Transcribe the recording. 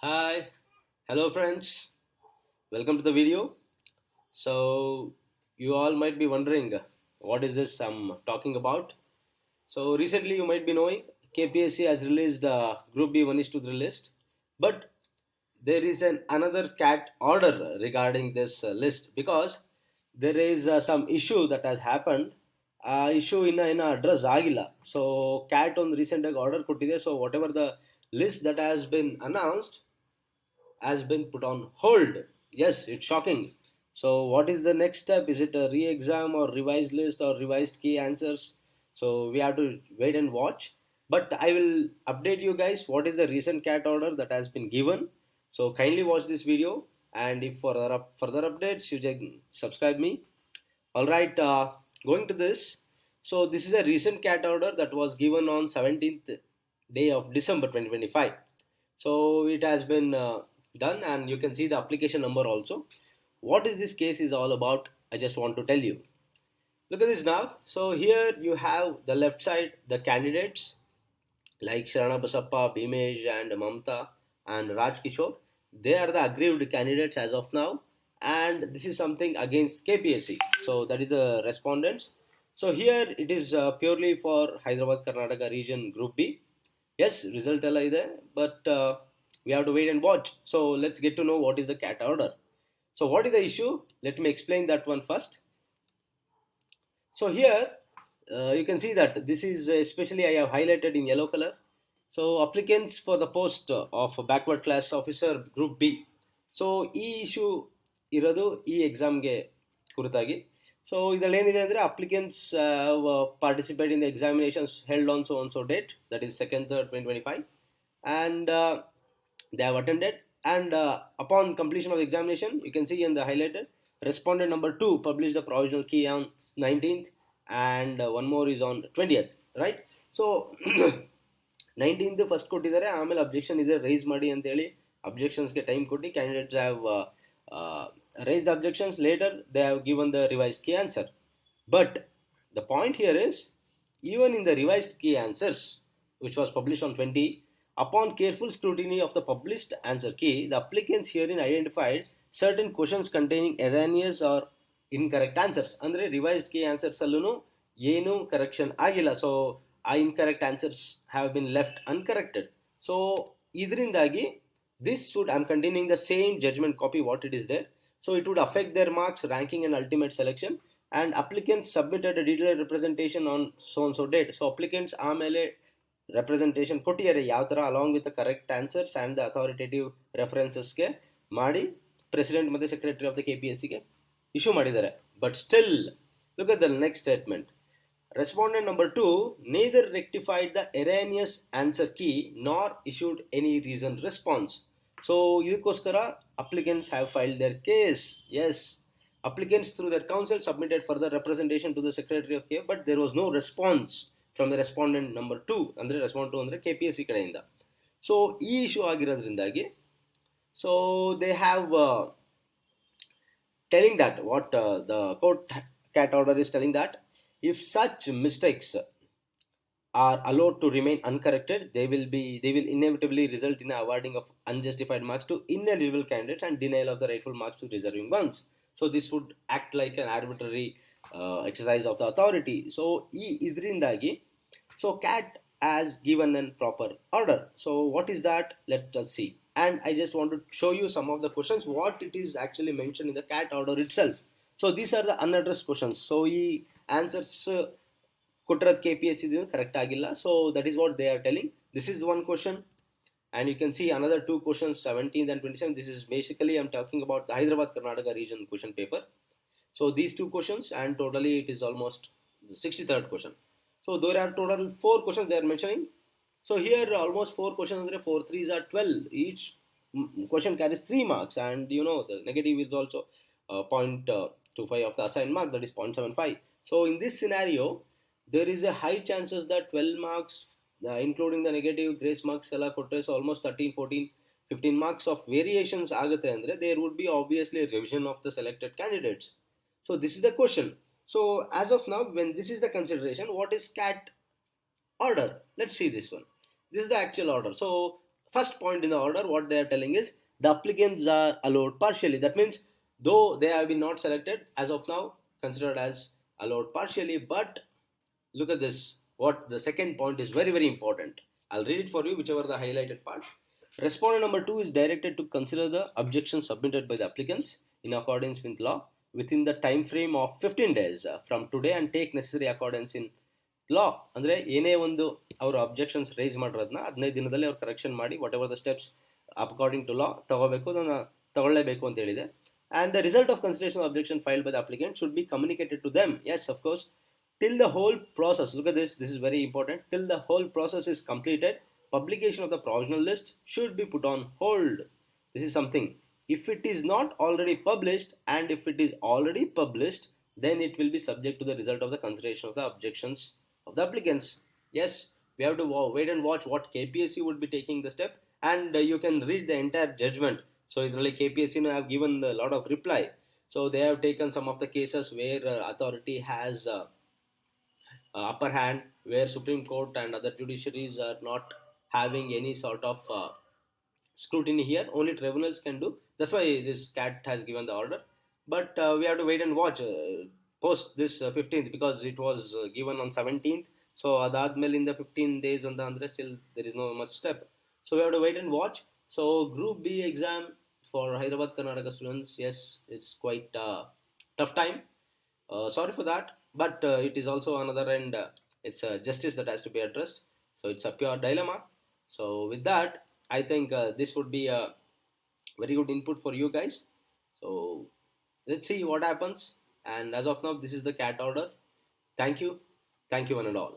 Hi, hello friends, welcome to the video. So, you all might be wondering what is this I'm talking about. So, recently you might be knowing KPSC has released Group B 1 is to the list, but there is another cat order regarding this list because there is some issue that has happened. Issue in address agila. So cat on recent order ಕೊಟ್ಟಿದೆ. So whatever the list that has been announced has been put on hold. Yes, it's shocking. So, what is the next step? Is it a re exam or revised list or revised key answers? So, we have to wait and watch. But I will update you guys what is the recent cat order that has been given. So, kindly watch this video. And if for further updates, you can subscribe me. All right, going to this. So, this is a recent cat order that was given on 17th day of December 2025. So it has been done, and you can see the application number also. What is this case is all about? I just want to tell you. Look at this now. So here you have the left side the candidates like Sharana Basappa, Bhimesh, and Mamta and Raj Kishore. They are the aggrieved candidates as of now, and this is something against KPSC. So that is the respondents. So here it is purely for Hyderabad Karnataka region Group B. Yes, result ಎಲ್ಲ ಇದೆ, but we have to wait and watch. So let's get to know what is the cat order. So what is the issue? Let me explain that one first. So here you can see that this is especially I have highlighted in yellow color. So applicants for the post of backward class officer group B. So ಈ issue ಇರೋದು ಈ ಎಕ್ಸಾಮ್ಗೆ ಕುರಿತಾಗಿ. So ಇದರಲ್ಲಿ ಏನಿದೆ ಅಂದರೆ applicants participate in the examinations held on so date, that is 2nd 3rd 2025, and they have attended, and upon completion of the examination you can see in the highlighted respondent number 2 published the provisional key on 19th, and one more is on 20th, right? So 19th first ಕೊಟ್ಟಿದ್ದಾರೆ, ಆಮೇಲೆ objection ಇದೆ rice ಮಾಡಿ ಅಂತೇಳಿ ಅಬ್ಜೆಕ್ಷನ್ಸ್ಗೆ time ಕೊಟ್ಟು candidates have raised objections. Later they have given the revised key answer, but the point here is even in the revised key answers which was published on 20, upon careful scrutiny of the published answer key, the applicants herein identified certain questions containing erroneous or incorrect answers. Andre revised key answers allunu ಏನು correction ಆಗಿಲ್ಲ. So ಆ incorrect answers have been left uncorrected. So ಇದರಿಂದಾಗಿ this should, I'm continuing the same judgment copy what it is there. So it would affect their marks, ranking and ultimate selection, and applicants submitted a detailed representation on so and so date. So applicants ಆಮೇಲೆ representation ಕೊಟ್ಟಿದ್ದಾರೆ ಯಾವ ಥರ along with the correct answers and the authoritative referencesಗೆ ಮಾಡಿ president ಮತ್ತು secretary of the KPSCಗೆ issue ಮಾಡಿದ್ದಾರೆ. But still look at the next statement. Respondent number 2 neither rectified the erroneous answer key nor issued any reasoned response. So ಇದಕ್ಕೋಸ್ಕರ applicants have filed their case. Yes, applicants through their counsel submitted further representation to the secretary of KPSC, but there was no response from the respondent number 2. ಅಂದರೆ respondent 2 ಅಂದರೆ KPSC ಕಡೆಯಿಂದ. So ಈ issue ಆಗಿರೋದ್ರಿಂದಾಗಿ so they have telling that what the court cat order is telling that if such mistakes are allowed to remain uncorrected, they will inevitably result in the awarding of unjustified marks to ineligible candidates and denial of the rightful marks to deserving ones. So this would act like an arbitrary exercise of the authority. So idrindagi, so cat has given a proper order. So what is that? Let us see. And I just want to show you some of the questions what it is actually mentioned in the cat order itself. So these are the unaddressed questions. So answers ಕೊಟ್ಟಿರೋದು KPSC correct ಆಗಿಲ್ಲ. So that is what they are telling. This is one question, and you can see another two questions 17th and 27th. This is basically I'm talking about the Hyderabad Karnataka region question paper. So these two questions, and totally it is almost the 63rd question. So there are total 4 questions they are mentioning. So here almost 4 questions, 4 3s are 12. Each question carries 3 marks, and you know the negative is also 0.25 of the assigned mark, that is 0.75. So in this scenario there is a high chances that 12 marks including the negative grace marks ಎಲ್ಲ ಕೊಟ್ಟರೆ so almost 13 14 15 marks of variations ಆಗುತ್ತೆ ಅಂದರೆ there would be obviously a revision of the selected candidates. So this is the question. So as of now, when this is the consideration, what is cat order? Let's see this one. This is the actual order. So First point in the order, what they are telling is the applicants are allowed partially. That means though they have been not selected as of now, considered as allowed partially. But look at this. What the second point is very very important. I'll read it for you, whichever the highlighted part. Respondent number two is directed to consider the objections submitted by the applicants in accordance with law within the time frame of 15 days from today and take necessary accordance in ಲಾ ಅಂದರೆ ಏನೇ ಒಂದು ಅವರು objections rice ಮಾಡಿರೋದನ್ನ 15 ದಿನದಲ್ಲಿ ಅವ್ರು correction ಮಾಡಿ whatever the steps according to law ತಗೋಬೇಕು, ಅದನ್ನು ತಗೊಳ್ಳೇಬೇಕು ಅಂತ ಹೇಳಿದೆ. And the result of consideration objection filed by the applicant should be communicated to them. As of course, till the whole process, look at this is very important, till the whole process is completed, publication of the provisional list should be put on hold. This is something, if it is not already published, and if it is already published, then it will be subject to the result of the consideration of the objections of the applicants. Yes, we have to wait and watch what KPSC would be taking the step, and you can read the entire judgment. So really KPSC have given a lot of reply. So they have taken some of the cases where authority has upper hand, where Supreme Court and other judiciaries are not having any sort of scrutiny here. Only tribunals can do. That's why this cat has given the order. But we have to wait and watch post this 15th, because it was given on 17th. So adadmel in the 15 days on the andre still there is no much step. So we have to wait and watch. So Group B exam for Hyderabad Karnataka students, yes, it's quite tough time. Sorry for that, but it is also another end. It's justice that has to be addressed. So it's a pure dilemma. So with that, I think this would be a very good input for you guys. So let's see what happens. And as of now, this is the cat order. Thank you one and all.